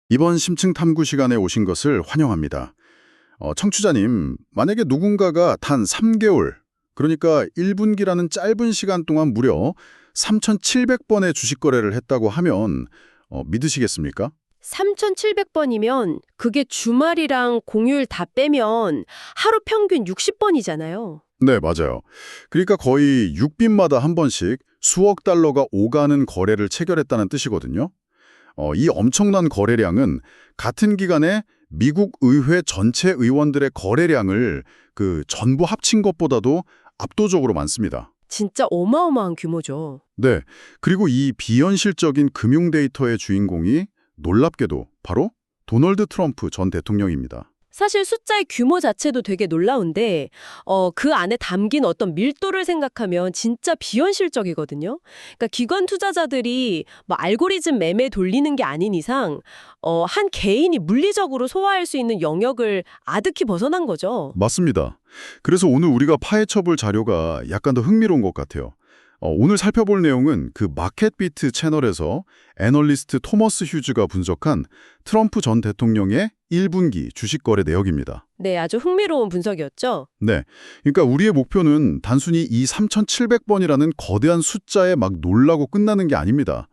이번 심층 탐구 시간에 오신 것을 환영합니다. 청취자님, 만약에 누군가가 단 3개월, 그러니까 1분기라는 짧은 시간 동안 무려 3,700번의 주식 거래를 했다고 하면 믿으시겠습니까? 3,700번이면 그게 주말이랑 공휴일 다 빼면 하루 평균 60번이잖아요. 네, 맞아요. 그러니까 거의 6빈마다 한 번씩 수억 달러가 오가는 거래를 체결했다는 뜻이거든요. 이 엄청난 거래량은 같은 기간에 미국 의회 전체 의원들의 거래량을 전부 합친 것보다도 압도적으로 많습니다. 진짜 어마어마한 규모죠. 네, 그리고 이 비현실적인 금융 데이터의 주인공이 놀랍게도 바로 도널드 트럼프 전 대통령입니다. 사실 숫자의 규모 자체도 되게 놀라운데 그 안에 담긴 어떤 밀도를 생각하면 진짜 비현실적이거든요. 그러니까 기관 투자자들이 뭐 알고리즘 매매 돌리는 게 아닌 이상 한 개인이 물리적으로 소화할 수 있는 영역을 아득히 벗어난 거죠. 맞습니다. 그래서 오늘 우리가 파헤쳐볼 자료가 약간 더 흥미로운 것 같아요. 오늘 살펴볼 내용은 그 마켓비트 채널에서 애널리스트 토머스 휴즈가 분석한 트럼프 전 대통령의 1분기 주식 거래 내역입니다. 네, 아주 흥미로운 분석이었죠. 네, 그러니까 우리의 목표는 단순히 이 3,700번이라는 거대한 숫자에 막 놀라고 끝나는 게 아닙니다.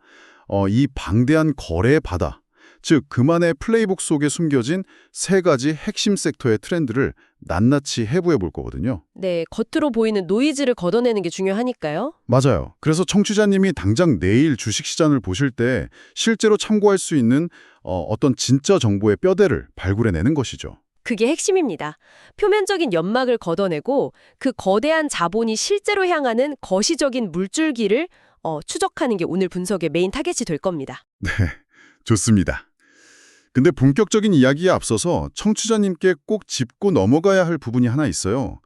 이 방대한 거래의 바다, 즉 그만의 플레이북 속에 숨겨진 세 가지 핵심 섹터의 트렌드를 낱낱이 해부해 볼 거거든요. 네, 겉으로 보이는 노이즈를 걷어내는 게 중요하니까요. 맞아요. 그래서 청취자님이 당장 내일 주식시장을 보실 때 실제로 참고할 수 있는 어떤 진짜 정보의 뼈대를 발굴해내는 것이죠. 그게 핵심입니다. 표면적인 연막을 걷어내고 그 거대한 자본이 실제로 향하는 거시적인 물줄기를 추적하는 게 오늘 분석의 메인 타겟이 될 겁니다. 네, 좋습니다. 근데 본격적인 이야기에 앞서서 청취자님께 꼭 짚고 넘어가야 할 부분이 하나 있어요.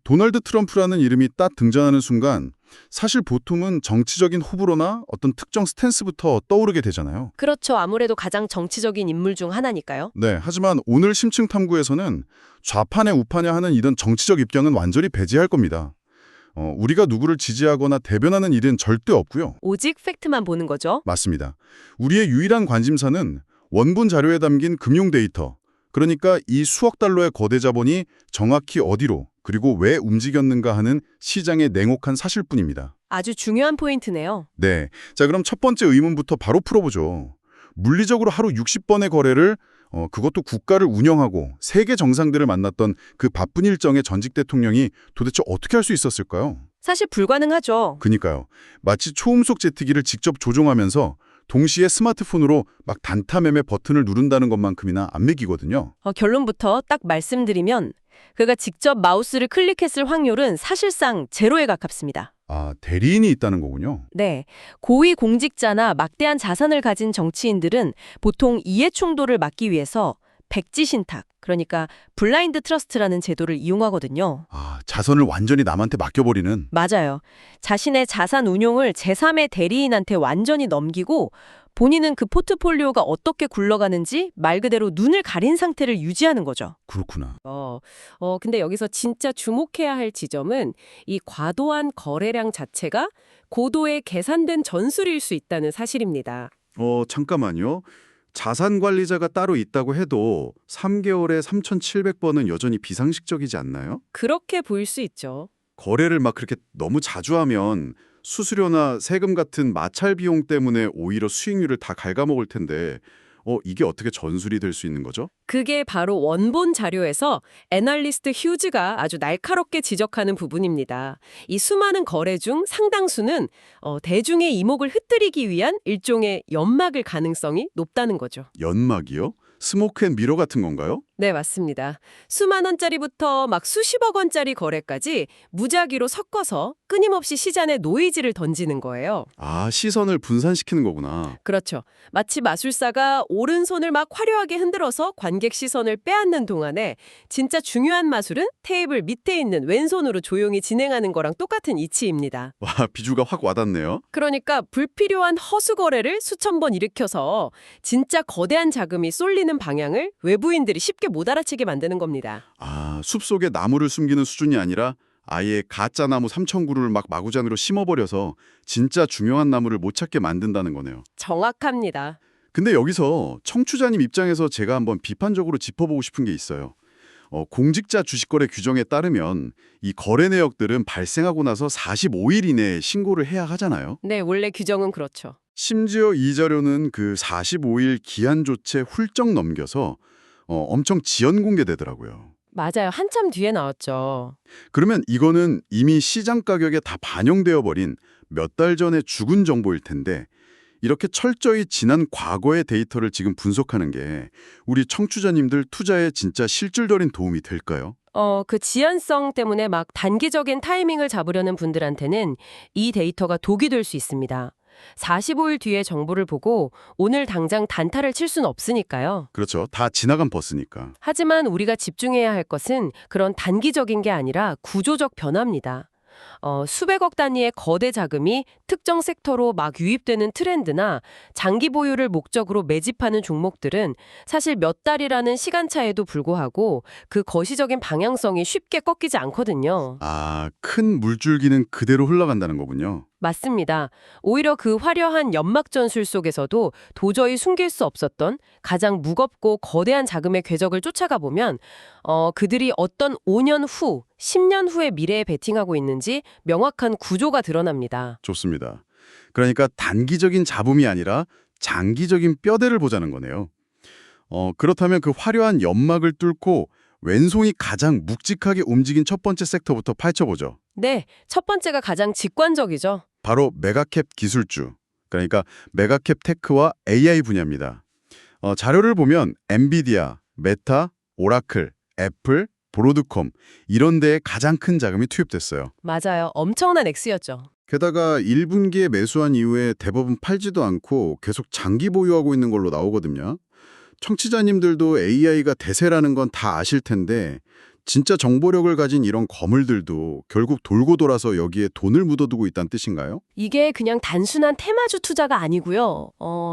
도널드 트럼프라는 이름이 딱 등장하는 순간 사실 보통은 정치적인 호불호나 어떤 특정 스탠스부터 떠오르게 되잖아요. 그렇죠. 아무래도 가장 정치적인 인물 중 하나니까요. 네, 하지만 오늘 심층 탐구에서는 좌파냐 우파냐 하는 이런 정치적 입장은 완전히 배제할 겁니다. 우리가 누구를 지지하거나 대변하는 일은 절대 없고요. 오직 팩트만 보는 거죠. 맞습니다. 우리의 유일한 관심사는 원본 자료에 담긴 금융 데이터, 그러니까 이 수억 달러의 거대 자본이 정확히 어디로 그리고 왜 움직였는가 하는 시장의 냉혹한 사실뿐입니다. 아주 중요한 포인트네요. 네, 자 그럼 첫 번째 의문부터 바로 풀어보죠. 물리적으로 하루 60번의 거래를 그것도 국가를 운영하고 세계 정상들을 만났던 그 바쁜 일정의 전직 대통령이 도대체 어떻게 할 수 있었을까요? 사실 불가능하죠. 그니까요. 마치 초음속 제트기를 직접 조종하면서 동시에 스마트폰으로 막 단타 매매 버튼을 누른다는 것만큼이나 안 맥이거든요. 결론부터 딱 말씀드리면 그가 직접 마우스를 클릭했을 확률은 사실상 제로에 가깝습니다. 아, 대리인이 있다는 거군요. 네, 고위 공직자나 막대한 자산을 가진 정치인들은 보통 이해 충돌을 막기 위해서 백지 신탁, 그러니까 블라인드 트러스트라는 제도를 이용하거든요. 아, 자선을 완전히 남한테 맡겨버리는. 맞아요. 자신의 자산 운용을 제3의 대리인한테 완전히 넘기고 본인은 그 포트폴리오가 어떻게 굴러가는지 말 그대로 눈을 가린 상태를 유지하는 거죠. 그렇구나. 근데 여기서 진짜 주목해야 할 지점은 이 과도한 거래량 자체가 고도의 계산된 전술일 수 있다는 사실입니다. 잠깐만요. 자산 관리자가 따로 있다고 해도 3개월에 3,700번은 여전히 비상식적이지 않나요? 그렇게 보일 수 있죠. 거래를 막 그렇게 너무 자주 하면 수수료나 세금 같은 마찰 비용 때문에 오히려 수익률을 다 갉아먹을 텐데 이게 어떻게 전술이 될 수 있는 거죠? 그게 바로 원본 자료에서 애널리스트 휴즈가 아주 날카롭게 지적하는 부분입니다. 이 수많은 거래 중 상당수는 대중의 이목을 흩뜨리기 위한 일종의 연막일 가능성이 높다는 거죠. 연막이요? 스모크 앤 미러 같은 건가요? 네, 맞습니다. 수만 원짜리부터 막 수십억 원짜리 거래까지 무작위로 섞어서 끊임없이 시장에 노이즈를 던지는 거예요. 아, 시선을 분산시키는 거구나. 그렇죠. 마치 마술사가 오른손을 막 화려하게 흔들어서 관객 시선을 빼앗는 동안에 진짜 중요한 마술은 테이블 밑에 있는 왼손으로 조용히 진행하는 거랑 똑같은 이치입니다. 와, 비주가 확 와닿네요. 그러니까 불필요한 허수 거래를 수천 번 일으켜서 진짜 거대한 자금이 쏠리는 방향을 외부인들이 쉽게 못 알아채게 만드는 겁니다. 아, 숲속에 나무를 숨기는 수준이 아니라 아예 가짜 나무 3,000그루를 막 마구잔으로 심어버려서 진짜 중요한 나무를 못 찾게 만든다는 거네요. 정확합니다. 근데 여기서 청취자님 입장에서 제가 한번 비판적으로 짚어보고 싶은 게 있어요. 공직자 주식거래 규정에 따르면 이 거래 내역들은 발생하고 나서 45일 이내에 신고를 해야 하잖아요. 네, 원래 규정은 그렇죠. 심지어 이 자료는 그 45일 기한조차 훌쩍 넘겨서 엄청 지연 공개되더라고요. 맞아요. 한참 뒤에 나왔죠. 그러면 이거는 이미 시장 가격에 다 반영되어 버린 몇 달 전에 죽은 정보일 텐데 이렇게 철저히 지난 과거의 데이터를 지금 분석하는 게 우리 청취자님들 투자에 진짜 실질적인 도움이 될까요? 그 지연성 때문에 막 단기적인 타이밍을 잡으려는 분들한테는 이 데이터가 독이 될 수 있습니다. 45일 뒤에 정보를 보고 오늘 당장 단타를 칠 수는 없으니까요. 그렇죠. 다 지나간 버스니까. 하지만 우리가 집중해야 할 것은 그런 단기적인 게 아니라 구조적 변화입니다. 수백억 단위의 거대 자금이 특정 섹터로 막 유입되는 트렌드나 장기 보유를 목적으로 매집하는 종목들은 사실 몇 달이라는 시간차에도 불구하고 그 거시적인 방향성이 쉽게 꺾이지 않거든요. 아, 큰 물줄기는 그대로 흘러간다는 거군요. 맞습니다. 오히려 그 화려한 연막 전술 속에서도 도저히 숨길 수 없었던 가장 무겁고 거대한 자금의 궤적을 쫓아가 보면 그들이 어떤 5년 후, 10년 후의 미래에 베팅하고 있는지 명확한 구조가 드러납니다. 좋습니다. 그러니까 단기적인 잡음이 아니라 장기적인 뼈대를 보자는 거네요. 그렇다면 그 화려한 연막을 뚫고 왼손이 가장 묵직하게 움직인 첫 번째 섹터부터 파헤쳐보죠. 네, 첫 번째가 가장 직관적이죠. 바로 메가캡 기술주, 그러니까 메가캡 테크와 AI 분야입니다. 자료를 보면 엔비디아, 메타, 오라클, 애플, 브로드콤 이런 데에 가장 큰 자금이 투입됐어요. 맞아요. 엄청난 액수였죠. 게다가 1분기에 매수한 이후에 대부분 팔지도 않고 계속 장기 보유하고 있는 걸로 나오거든요. 청취자님들도 AI가 대세라는 건 다 아실 텐데 진짜 정보력을 가진 이런 거물들도 결국 돌고 돌아서 여기에 돈을 묻어두고 있다는 뜻인가요? 이게 그냥 단순한 테마주 투자가 아니고요.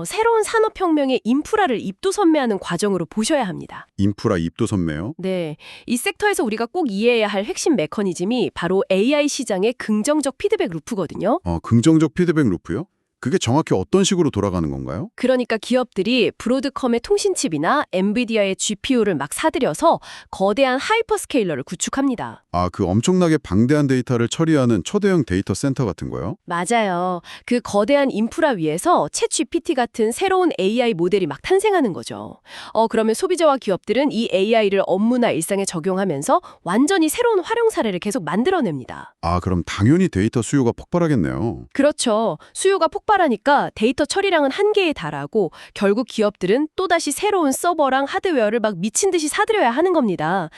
새로운 산업혁명의 인프라를 입도선매하는 과정으로 보셔야 합니다. 인프라 입도선매요? 네, 이 섹터에서 우리가 꼭 이해해야 할 핵심 메커니즘이 바로 AI 시장의 긍정적 피드백 루프거든요. 긍정적 피드백 루프요? 그게 정확히 어떤 식으로 돌아가는 건가요? 그러니까 기업들이 브로드컴의 통신칩이나 엔비디아의 GPU를 막 사들여서 거대한 하이퍼스케일러를 구축합니다. 아, 그 엄청나게 방대한 데이터를 처리하는 초대형 데이터 센터 같은 거요? 맞아요. 그 거대한 인프라 위에서 챗GPT 같은 새로운 AI 모델이 막 탄생하는 거죠. 그러면 소비자와 기업들은 이 AI를 업무나 일상에 적용하면서 완전히 새로운 활용 사례를 계속 만들어냅니다. 아, 그럼 당연히 데이터 수요가 폭발하겠네요. 그렇죠. 수요가 폭발하니까 데이터 처리량은 한계에 달하고 결국 기업들은 또다시 새로운 서버랑 하드웨어를 막 미친 듯이 사들여야 하는 겁니다.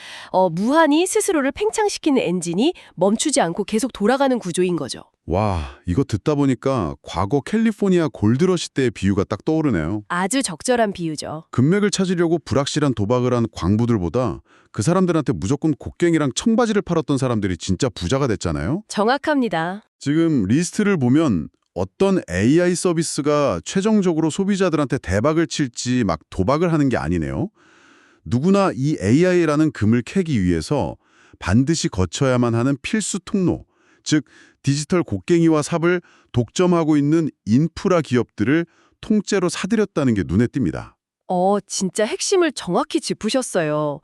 무한히 스스로를 팽창시키는 엔진이 멈추지 않고 계속 돌아가는 구조인 거죠. 와, 이거 듣다 보니까 과거 캘리포니아 골드러시 때의 비유가 딱 떠오르네요. 아주 적절한 비유죠. 금맥을 찾으려고 불확실한 도박을 한 광부들보다 그 사람들한테 무조건 곡괭이랑 청바지를 팔았던 사람들이 진짜 부자가 됐잖아요. 정확합니다. 지금 리스트를 보면 어떤 AI 서비스가 최종적으로 소비자들한테 대박을 칠지 막 도박을 하는 게 아니네요. 누구나 이 AI라는 금을 캐기 위해서 반드시 거쳐야만 하는 필수 통로, 즉 디지털 곡괭이와 삽을 독점하고 있는 인프라 기업들을 통째로 사들였다는 게 눈에 띕니다. 진짜 핵심을 정확히 짚으셨어요.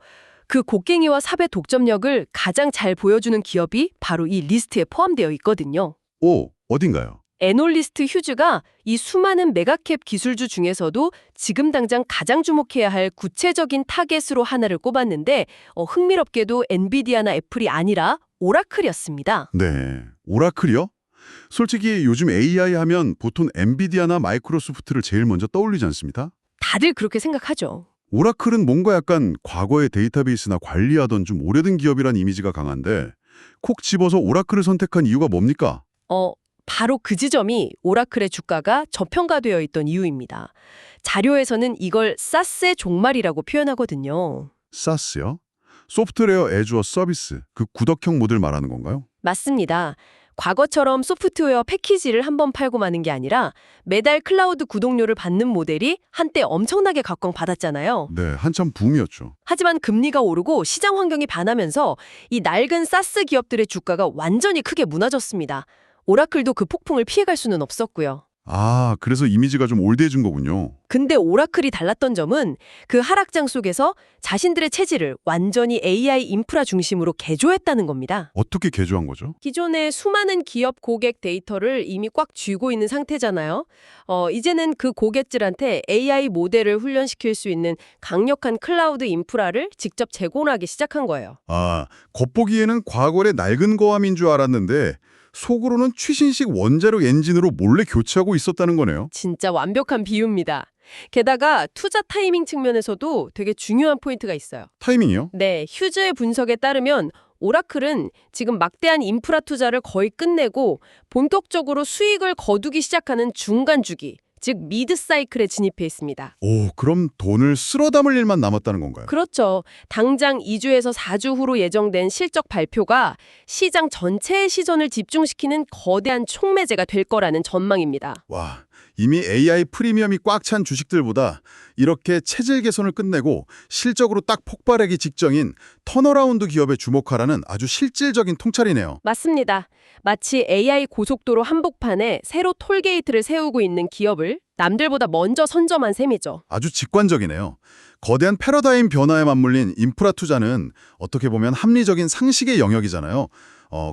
그 곡괭이와 삽의 독점력을 가장 잘 보여주는 기업이 바로 이 리스트에 포함되어 있거든요. 오, 어딘가요? 애널리스트 휴즈가 이 수많은 메가캡 기술주 중에서도 지금 당장 가장 주목해야 할 구체적인 타겟으로 하나를 꼽았는데 흥미롭게도 엔비디아나 애플이 아니라 오라클이었습니다. 네, 오라클이요? 솔직히 요즘 AI 하면 보통 엔비디아나 마이크로소프트를 제일 먼저 떠올리지 않습니까? 다들 그렇게 생각하죠. 오라클은 뭔가 약간 과거의 데이터베이스나 관리하던 좀 오래된 기업이란 이미지가 강한데 콕 집어서 오라클을 선택한 이유가 뭡니까? 바로 그 지점이 오라클의 주가가 저평가되어 있던 이유입니다. 자료에서는 이걸 사스의 종말이라고 표현하거든요. 사스요? 소프트웨어 애주어 서비스, 그 구덕형 모델 말하는 건가요? 맞습니다. 과거처럼 소프트웨어 패키지를 한번 팔고 마는 게 아니라 매달 클라우드 구독료를 받는 모델이 한때 엄청나게 각광받았잖아요. 네, 한참 붐이었죠. 하지만 금리가 오르고 시장 환경이 반하면서 이 낡은 사스 기업들의 주가가 완전히 크게 무너졌습니다. 오라클도 그 폭풍을 피해갈 수는 없었고요. 아, 그래서 이미지가 좀 올드해진 거군요. 근데 오라클이 달랐던 점은 그 하락장 속에서 자신들의 체질을 완전히 AI 인프라 중심으로 개조했다는 겁니다. 어떻게 개조한 거죠? 기존에 수많은 기업 고객 데이터를 이미 꽉 쥐고 있는 상태잖아요. 이제는 그 고객들한테 AI 모델을 훈련시킬 수 있는 강력한 클라우드 인프라를 직접 제공하기 시작한 거예요. 아, 겉보기에는 과거의 낡은 거함인 줄 알았는데 속으로는 최신식 원자력 엔진으로 몰래 교체하고 있었다는 거네요. 진짜 완벽한 비유입니다. 게다가 투자 타이밍 측면에서도 되게 중요한 포인트가 있어요. 타이밍이요? 네, 휴즈의 분석에 따르면 오라클은 지금 막대한 인프라 투자를 거의 끝내고 본격적으로 수익을 거두기 시작하는 중간 주기, 즉 미드 사이클에 진입해 있습니다. 오, 그럼 돈을 쓸어 담을 일만 남았다는 건가요? 그렇죠. 당장 2주에서 4주 후로 예정된 실적 발표가 시장 전체의 시선을 집중시키는 거대한 촉매제가 될 거라는 전망입니다. 와, 이미 AI 프리미엄이 꽉 찬 주식들보다 이렇게 체질 개선을 끝내고 실적으로 딱 폭발하기 직전인 턴어라운드 기업에 주목하라는 아주 실질적인 통찰이네요. 맞습니다. 마치 AI 고속도로 한복판에 새로 톨게이트를 세우고 있는 기업을 남들보다 먼저 선점한 셈이죠. 아주 직관적이네요. 거대한 패러다임 변화에 맞물린 인프라 투자는 어떻게 보면 합리적인 상식의 영역이잖아요.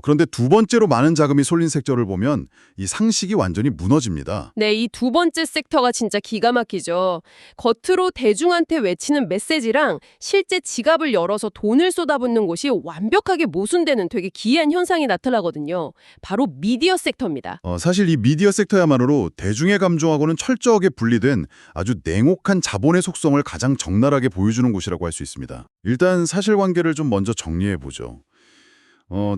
그런데 두 번째로 많은 자금이 쏠린 섹터를 보면 이 상식이 완전히 무너집니다. 네, 이 두 번째 섹터가 진짜 기가 막히죠. 겉으로 대중한테 외치는 메시지랑 실제 지갑을 열어서 돈을 쏟아붓는 곳이 완벽하게 모순되는 되게 기이한 현상이 나타나거든요. 바로 미디어 섹터입니다. 사실 이 미디어 섹터야말로 대중의 감정하고는 철저하게 분리된 아주 냉혹한 자본의 속성을 가장 적나라하게 보여주는 곳이라고 할 수 있습니다. 일단 사실관계를 좀 먼저 정리해보죠.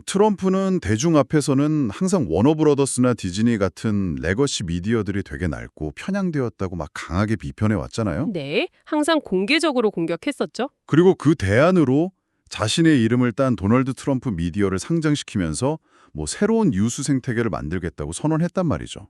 트럼프는 대중 앞에서는 항상 워너브러더스나 디즈니 같은 레거시 미디어들이 되게 낡고 편향되었다고 막 강하게 비판해 왔잖아요. 네, 항상 공개적으로 공격했었죠. 그리고 그 대안으로 자신의 이름을 딴 도널드 트럼프 미디어를 상장시키면서 뭐 새로운 유수 생태계를 만들겠다고 선언했단 말이죠.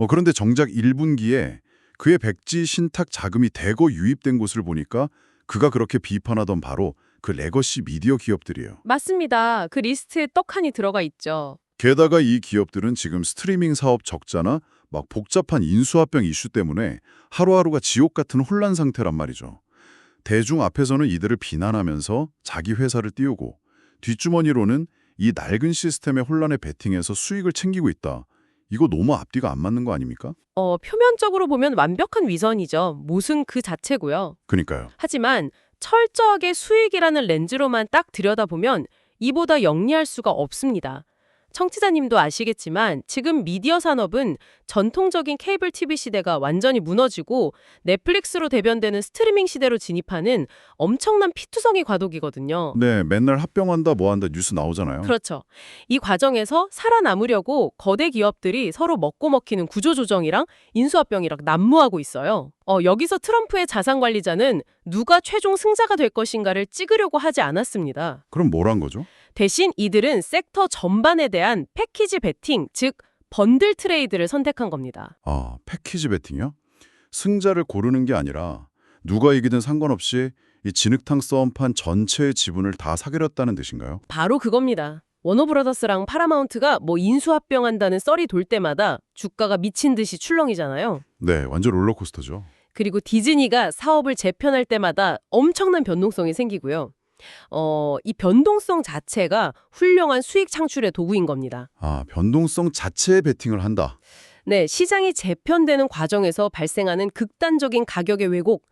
그런데 정작 1분기에 그의 백지 신탁 자금이 대거 유입된 곳을 보니까 그가 그렇게 비판하던 바로 그 레거시 미디어 기업들이에요. 맞습니다. 그 리스트에 떡하니 들어가 있죠. 게다가 이 기업들은 지금 스트리밍 사업 적자나 막 복잡한 인수합병 이슈 때문에 하루하루가 지옥 같은 혼란 상태란 말이죠. 대중 앞에서는 이들을 비난하면서 자기 회사를 띄우고 뒷주머니로는 이 낡은 시스템의 혼란에 베팅해서 수익을 챙기고 있다. 이거 너무 앞뒤가 안 맞는 거 아닙니까? 표면적으로 보면 완벽한 위선이죠. 모순 그 자체고요. 그니까요. 하지만 철저하게 수익이라는 렌즈로만 딱 들여다보면 이보다 영리할 수가 없습니다. 청취자님도 아시겠지만 지금 미디어 산업은 전통적인 케이블 TV 시대가 완전히 무너지고 넷플릭스로 대변되는 스트리밍 시대로 진입하는 엄청난 피투성이 과도기거든요. 네, 맨날 합병한다 뭐한다 뉴스 나오잖아요. 그렇죠. 이 과정에서 살아남으려고 거대 기업들이 서로 먹고 먹히는 구조조정이랑 인수합병이랑 난무하고 있어요. 여기서 트럼프의 자산관리자는 누가 최종 승자가 될 것인가를 찍으려고 하지 않았습니다. 그럼 뭘 한 거죠? 대신 이들은 섹터 전반에 대한 패키지 베팅, 즉 번들 트레이드를 선택한 겁니다. 아, 패키지 베팅이요? 승자를 고르는 게 아니라 누가 이기든 상관없이 이 진흙탕 싸움판 전체의 지분을 다 사들였다는 뜻인가요? 바로 그겁니다. 워너브라더스랑 파라마운트가 뭐 인수합병한다는 썰이 돌 때마다 주가가 미친 듯이 출렁이잖아요. 네, 완전 롤러코스터죠. 그리고 디즈니가 사업을 재편할 때마다 엄청난 변동성이 생기고요. 이 변동성 자체가 훌륭한 수익 창출의 도구인 겁니다. 아, 변동성 자체에 베팅을 한다. 네, 시장이 재편되는 과정에서 발생하는 극단적인 가격의 왜곡,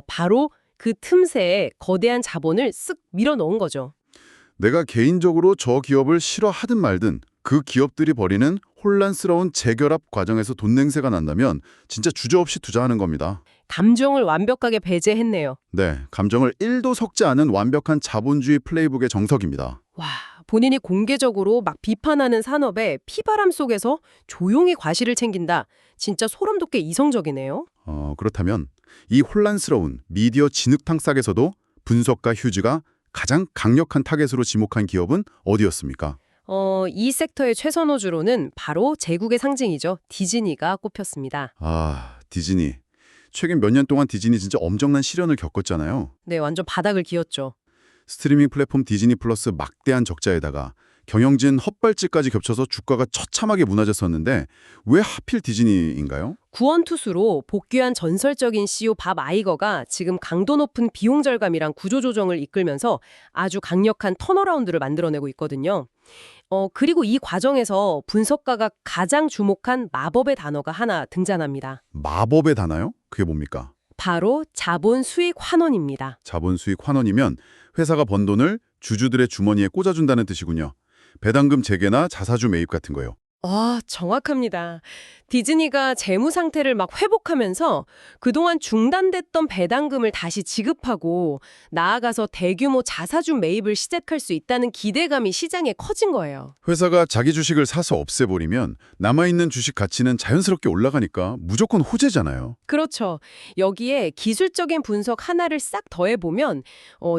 바로 그 틈새에 거대한 자본을 쓱 밀어넣은 거죠. 내가 개인적으로 저 기업을 싫어하든 말든 그 기업들이 벌이는 혼란스러운 재결합 과정에서 돈 냄새가 난다면 진짜 주저없이 투자하는 겁니다. 감정을 완벽하게 배제했네요. 네, 감정을 1도 섞지 않은 완벽한 자본주의 플레이북의 정석입니다. 와, 본인이 공개적으로 막 비판하는 산업에 피바람 속에서 조용히 과실을 챙긴다. 진짜 소름 돋게 이성적이네요. 그렇다면 이 혼란스러운 미디어 진흙탕 싹에서도 분석가 휴즈가 가장 강력한 타겟으로 지목한 기업은 어디였습니까? 이 섹터의 최선호주로는 바로 제국의 상징이죠. 디즈니가 꼽혔습니다. 아, 디즈니. 최근 몇 년 동안 디즈니 진짜 엄청난 시련을 겪었잖아요. 네, 완전 바닥을 기었죠. 스트리밍 플랫폼 디즈니 플러스 막대한 적자에다가 경영진 헛발질까지 겹쳐서 주가가 처참하게 무너졌었는데 왜 하필 디즈니인가요? 구원투수로 복귀한 전설적인 CEO 밥 아이거가 지금 강도 높은 비용 절감이랑 구조조정을 이끌면서 아주 강력한 턴어라운드를 만들어내고 있거든요. 그리고 이 과정에서 분석가가 가장 주목한 마법의 단어가 하나 등장합니다. 마법의 단어요? 그게 뭡니까? 바로 자본 수익 환원입니다. 자본 수익 환원이면 회사가 번 돈을 주주들의 주머니에 꽂아준다는 뜻이군요. 배당금 재개나 자사주 매입 같은 거요. 정확합니다. 디즈니가 재무 상태를 막 회복하면서 그동안 중단됐던 배당금을 다시 지급하고 나아가서 대규모 자사주 매입을 시작할 수 있다는 기대감이 시장에 커진 거예요. 회사가 자기 주식을 사서 없애버리면 남아있는 주식 가치는 자연스럽게 올라가니까 무조건 호재잖아요. 그렇죠. 여기에 기술적인 분석 하나를 싹 더해보면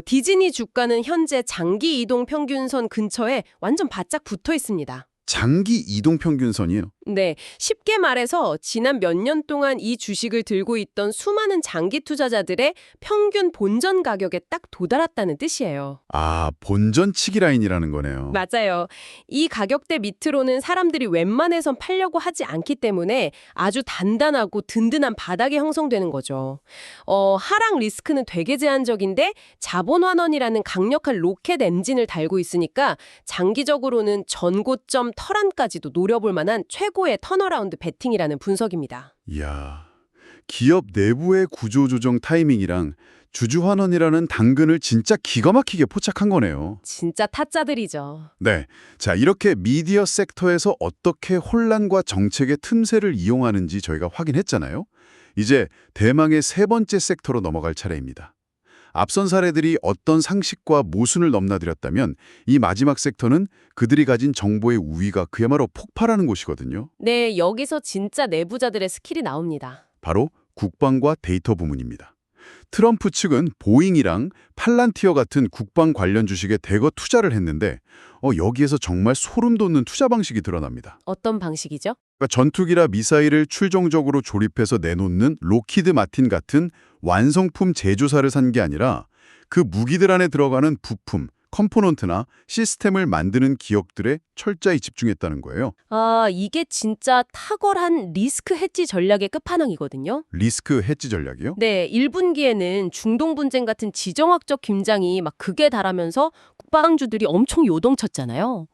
디즈니 주가는 현재 장기 이동 평균선 근처에 완전 바짝 붙어 있습니다. 장기 이동 평균선이에요. 네, 쉽게 말해서 지난 몇 년 동안 이 주식을 들고 있던 수많은 장기 투자자들의 평균 본전 가격에 딱 도달했다는 뜻이에요. 아, 본전치기 라인이라는 거네요. 맞아요. 이 가격대 밑으로는 사람들이 웬만해선 팔려고 하지 않기 때문에 아주 단단하고 든든한 바닥이 형성되는 거죠. 하락 리스크는 되게 제한적인데 자본 환원이라는 강력한 로켓 엔진을 달고 있으니까 장기적으로는 전고점 터란까지도 노려볼 만한 최고의 턴어라운드 베팅이라는 분석입니다. 이야, 기업 내부의 구조조정 타이밍이랑 주주환원이라는 당근을 진짜 기가 막히게 포착한 거네요. 진짜 타짜들이죠. 네, 자 이렇게 미디어 섹터에서 어떻게 혼란과 정책의 틈새를 이용하는지 저희가 확인했잖아요. 이제 대망의 세 번째 섹터로 넘어갈 차례입니다. 앞선 사례들이 어떤 상식과 모순을 넘나들었다면 이 마지막 섹터는 그들이 가진 정보의 우위가 그야말로 폭발하는 곳이거든요. 네, 여기서 진짜 내부자들의 스킬이 나옵니다. 바로 국방과 데이터 부문입니다. 트럼프 측은 보잉이랑 팔란티어 같은 국방 관련 주식에 대거 투자를 했는데 여기에서 정말 소름 돋는 투자 방식이 드러납니다. 어떤 방식이죠? 그러니까 전투기라 미사일을 출정적으로 조립해서 내놓는 로키드 마틴 같은 완성품 제조사를 산 게 아니라 그 무기들 안에 들어가는 부품, 컴포넌트나 시스템을 만드는 기업들에 철저히 집중했다는 거예요. 이게 진짜 탁월한 리스크 해지 전략의 끝판왕이거든요. 리스크 해지 전략이요? 네, 1분기에는 중동 분쟁 같은 지정학적 긴장이 막 극에 달하면서 국방주들이 엄청 요동쳤잖아요.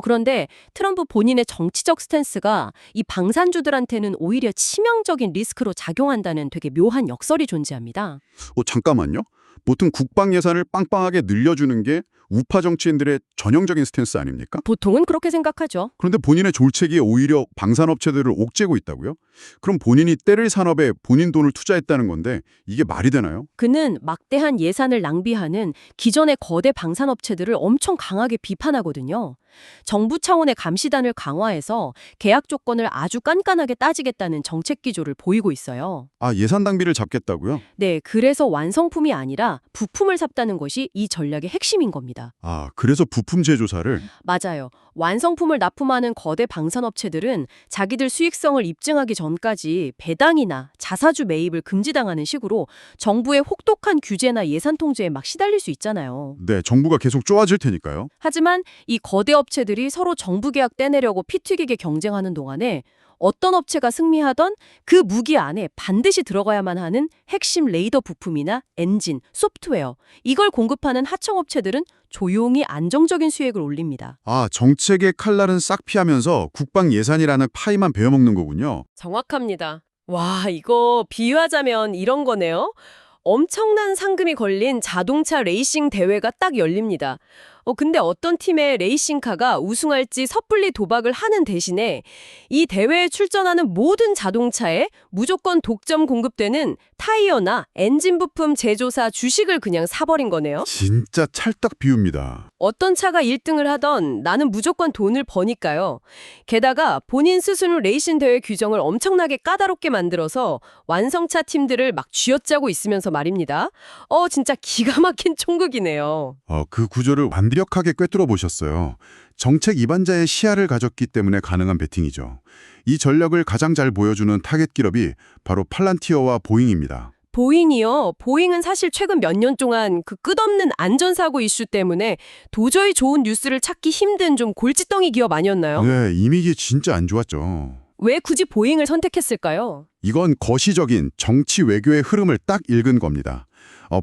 그런데 트럼프 본인의 정치적 스탠스가 이 방산주들한테는 오히려 치명적인 리스크로 작용한다는 되게 묘한 역설이 존재합니다. 잠깐만요. 보통 국방 예산을 빵빵하게 늘려주는 게 우파 정치인들의 전형적인 스탠스 아닙니까? 보통은 그렇게 생각하죠. 그런데 본인의 졸책이 오히려 방산업체들을 옥죄고 있다고요? 그럼 본인이 때릴 산업에 본인 돈을 투자했다는 건데 이게 말이 되나요? 그는 막대한 예산을 낭비하는 기존의 거대 방산업체들을 엄청 강하게 비판하거든요. 정부 차원의 감시단을 강화해서 계약 조건을 아주 깐깐하게 따지겠다는 정책 기조를 보이고 있어요. 아, 예산 낭비를 잡겠다고요? 네, 그래서 완성품이 아니라 부품을 삽다는 것이 이 전략의 핵심인 겁니다. 아, 그래서 부품 제조사를 맞아요. 완성품을 납품하는 거대 방산업체들은 자기들 수익성을 입증하기 전까지 배당이나 자사주 매입을 금지당하는 식으로 정부의 혹독한 규제나 예산 통제에 막 시달릴 수 있잖아요. 네, 정부가 계속 쪼아질 테니까요. 하지만 이 거대 업체들이 서로 정부 계약 떼내려고 피 튀기게 경쟁하는 동안에 어떤 업체가 승리하던 그 무기 안에 반드시 들어가야만 하는 핵심 레이더 부품이나 엔진, 소프트웨어 이걸 공급하는 하청업체들은 조용히 안정적인 수익을 올립니다. 아, 정책의 칼날은 싹 피하면서 국방 예산이라는 파이만 베어먹는 거군요. 정확합니다. 와, 이거 비유하자면 이런 거네요. 엄청난 상금이 걸린 자동차 레이싱 대회가 딱 열립니다. 근데 어떤 팀의 레이싱카가 우승할지 섣불리 도박을 하는 대신에 이 대회에 출전하는 모든 자동차에 무조건 독점 공급되는 타이어나 엔진 부품 제조사 주식을 그냥 사버린 거네요. 진짜 찰떡 비유입니다. 어떤 차가 1등을 하던 나는 무조건 돈을 버니까요. 게다가 본인 스스로 레이싱 대회 규정을 엄청나게 까다롭게 만들어서 완성차 팀들을 막 쥐어짜고 있으면서 말입니다. 진짜 기가 막힌 총극이네요. 그 구조를 완벽하게 꿰뚫어 보셨어요. 정책 입안자의 시야를 가졌기 때문에 가능한 베팅이죠. 이 전략을 가장 잘 보여주는 타겟 기업이 바로 팔란티어와 보잉입니다. 보잉이요. 보잉은 사실 최근 몇 년 동안 그 끝없는 안전사고 이슈 때문에 도저히 좋은 뉴스를 찾기 힘든 좀 골칫덩이 기업 아니었나요? 네, 이미지 진짜 안 좋았죠. 왜 굳이 보잉을 선택했을까요? 이건 거시적인 정치 외교의 흐름을 딱 읽은 겁니다.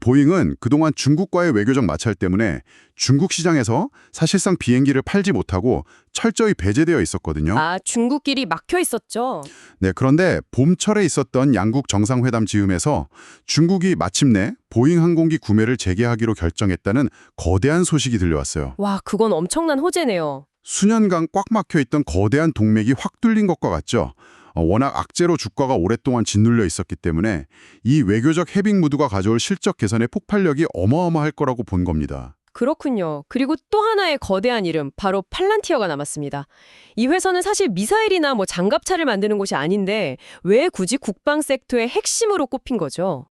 보잉은 그동안 중국과의 외교적 마찰 때문에 중국 시장에서 사실상 비행기를 팔지 못하고 철저히 배제되어 있었거든요. 아, 중국끼리 막혀 있었죠. 네, 그런데 봄철에 있었던 양국 정상회담 즈음에서 중국이 마침내 보잉 항공기 구매를 재개하기로 결정했다는 거대한 소식이 들려왔어요. 와, 그건 엄청난 호재네요. 수년간 꽉 막혀있던 거대한 동맥이 확 뚫린 것과 같죠. 워낙 악재로 주가가 오랫동안 짓눌려 있었기 때문에 이 외교적 해빙 무드가 가져올 실적 개선의 폭발력이 어마어마할 거라고 본 겁니다. 그렇군요. 그리고 또 하나의 거대한 이름, 바로 팔란티어가 남았습니다. 이 회사는 사실 미사일이나 뭐 장갑차를 만드는 곳이 아닌데 왜 굳이 국방 섹터의 핵심으로 꼽힌 거죠?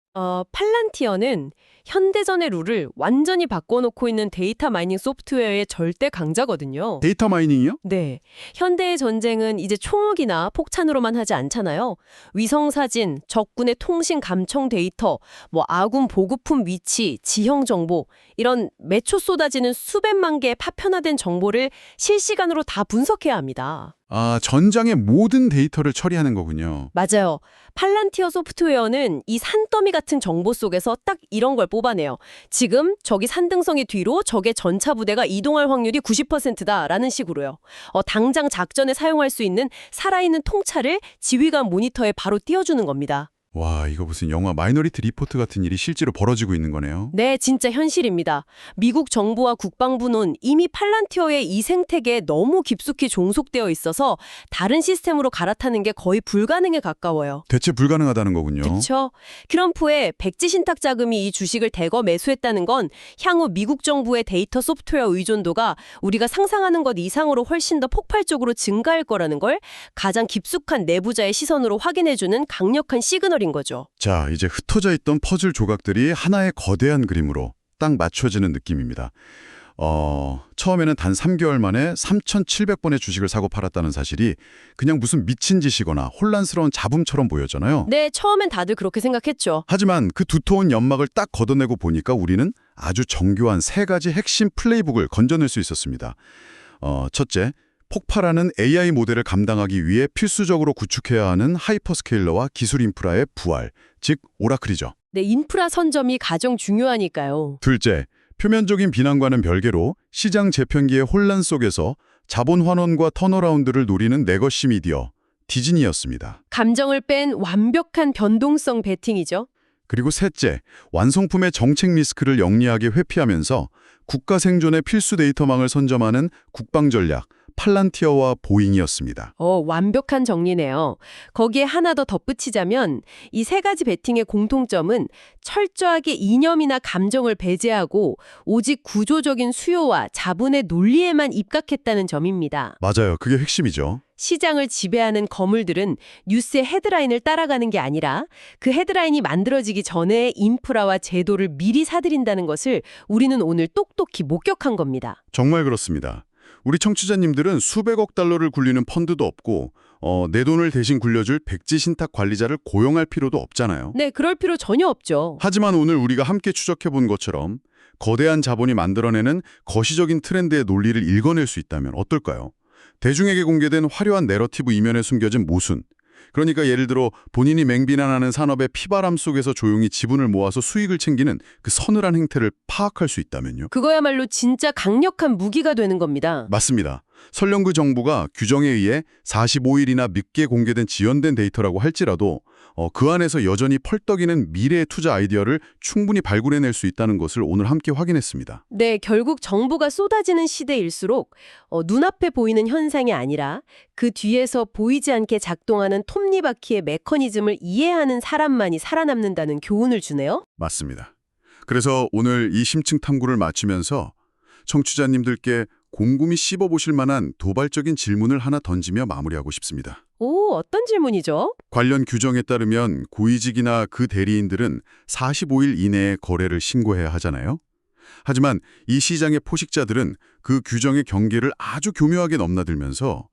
팔란티어는 현대전의 룰을 완전히 바꿔놓고 있는 데이터 마이닝 소프트웨어의 절대 강자거든요. 데이터 마이닝이요? 네. 현대의 전쟁은 이제 총욱이나 폭탄으로만 하지 않잖아요. 위성사진, 적군의 통신 감청 데이터, 뭐 아군 보급품 위치, 지형 정보, 이런 매초 쏟아지는 수백만 개의 파편화된 정보를 실시간으로 다 분석해야 합니다. 아, 전장의 모든 데이터를 처리하는 거군요. 맞아요. 팔란티어 소프트웨어는 이 산더미 같은 정보 속에서 딱 이런 걸 뽑아내요. 지금 저기 산등성이 뒤로 적의 전차 부대가 이동할 확률이 90%다라는 식으로요. 당장 작전에 사용할 수 있는 살아있는 통찰을 지휘관 모니터에 바로 띄워주는 겁니다. 와, 이거 무슨 영화 마이너리티 리포트 같은 일이 실제로 벌어지고 있는 거네요. 네, 진짜 현실입니다. 미국 정부와 국방부는 이미 팔란티어의 이 생태계에 너무 깊숙이 종속되어 있어서 다른 시스템으로 갈아타는 게 거의 불가능에 가까워요. 대체 불가능하다는 거군요. 그렇죠. 트럼프의 백지 신탁 자금이 이 주식을 대거 매수했다는 건 향후 미국 정부의 데이터 소프트웨어 의존도가 우리가 상상하는 것 이상으로 훨씬 더 폭발적으로 증가할 거라는 걸 가장 깊숙한 내부자의 시선으로 확인해주는 강력한 시그널인 거죠. 자, 이제 흩어져 있던 퍼즐 조각들이 하나의 거대한 그림으로 딱 맞춰지는 느낌입니다. 처음에는 단 3개월 만에 3,700번의 주식을 사고 팔았다는 사실이 그냥 무슨 미친 짓이거나 혼란스러운 잡음처럼 보였잖아요. 네, 처음엔 다들 그렇게 생각했죠. 하지만 그 두터운 연막을 딱 걷어내고 보니까 우리는 아주 정교한 3가지 핵심 플레이북을 건져낼 수 있었습니다. 첫째, 폭발하는 AI 모델을 감당하기 위해 필수적으로 구축해야 하는 하이퍼스케일러와 기술 인프라의 부활, 즉 오라클이죠. 네, 인프라 선점이 가장 중요하니까요. 둘째, 표면적인 비난과는 별개로 시장 재편기의 혼란 속에서 자본 환원과 턴어라운드를 노리는 레거시 미디어, 디즈니였습니다. 감정을 뺀 완벽한 변동성 베팅이죠. 그리고 셋째, 완성품의 정책 리스크를 영리하게 회피하면서 국가 생존의 필수 데이터망을 선점하는 국방 전략, 팔란티어와 보잉이었습니다. 완벽한 정리네요. 거기에 하나 더 덧붙이자면 이 세 가지 베팅의 공통점은 철저하게 이념이나 감정을 배제하고 오직 구조적인 수요와 자본의 논리에만 입각했다는 점입니다. 맞아요. 그게 핵심이죠. 시장을 지배하는 거물들은 뉴스의 헤드라인을 따라가는 게 아니라 그 헤드라인이 만들어지기 전에 인프라와 제도를 미리 사들인다는 것을 우리는 오늘 똑똑히 목격한 겁니다. 정말 그렇습니다. 우리 청취자님들은 수백억 달러를 굴리는 펀드도 없고 내 돈을 대신 굴려줄 백지 신탁 관리자를 고용할 필요도 없잖아요. 네, 그럴 필요 전혀 없죠. 하지만 오늘 우리가 함께 추적해본 것처럼 거대한 자본이 만들어내는 거시적인 트렌드의 논리를 읽어낼 수 있다면 어떨까요? 대중에게 공개된 화려한 내러티브 이면에 숨겨진 모순. 그러니까 예를 들어 본인이 맹비난하는 산업의 피바람 속에서 조용히 지분을 모아서 수익을 챙기는 그 서늘한 행태를 파악할 수 있다면요. 그거야말로 진짜 강력한 무기가 되는 겁니다. 맞습니다. 설령 그 정부가 규정에 의해 45일이나 늦게 공개된 지연된 데이터라고 할지라도 그 안에서 여전히 펄떡이는 미래의 투자 아이디어를 충분히 발굴해낼 수 있다는 것을 오늘 함께 확인했습니다. 네, 결국 정보가 쏟아지는 시대일수록 눈앞에 보이는 현상이 아니라 그 뒤에서 보이지 않게 작동하는 톱니바퀴의 메커니즘을 이해하는 사람만이 살아남는다는 교훈을 주네요. 맞습니다. 그래서 오늘 이 심층 탐구를 마치면서 청취자님들께 곰곰이 씹어보실 만한 도발적인 질문을 하나 던지며 마무리하고 싶습니다. 오, 어떤 질문이죠? 관련 규정에 따르면 고위직이나 그 대리인들은 45일 이내에 거래를 신고해야 하잖아요. 하지만 이 시장의 포식자들은 그 규정의 경계를 아주 교묘하게 넘나들면서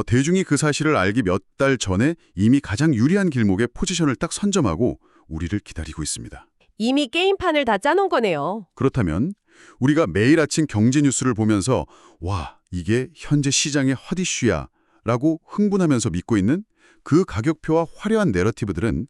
대중이 그 사실을 알기 몇 달 전에 이미 가장 유리한 길목에 포지션을 딱 선점하고 우리를 기다리고 있습니다. 이미 게임판을 다 짜놓은 거네요. 그렇다면 우리가 매일 아침 경제 뉴스를 보면서 와, 이게 현재 시장의 핫 이슈야 라고 흥분하면서 믿고 있는 그 가격표와 화려한 내러티브들은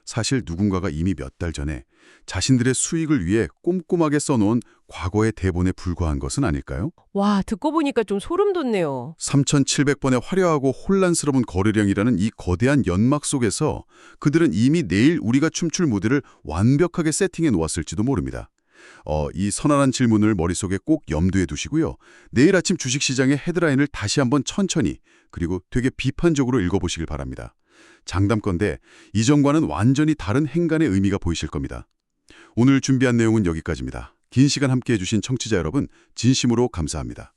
사실 누군가가 이미 몇 달 전에 자신들의 수익을 위해 꼼꼼하게 써놓은 과거의 대본에 불과한 것은 아닐까요? 와, 듣고 보니까 좀 소름 돋네요. 3,700번의 화려하고 혼란스러운 거래량이라는 이 거대한 연막 속에서 그들은 이미 내일 우리가 춤출 무대를 완벽하게 세팅해 놓았을지도 모릅니다. 이 선언한 질문을 머릿속에 꼭 염두에 두시고요. 내일 아침 주식시장의 헤드라인을 다시 한번 천천히 그리고 되게 비판적으로 읽어보시길 바랍니다. 장담컨대 이전과는 완전히 다른 행간의 의미가 보이실 겁니다. 오늘 준비한 내용은 여기까지입니다. 긴 시간 함께해 주신 청취자 여러분 진심으로 감사합니다.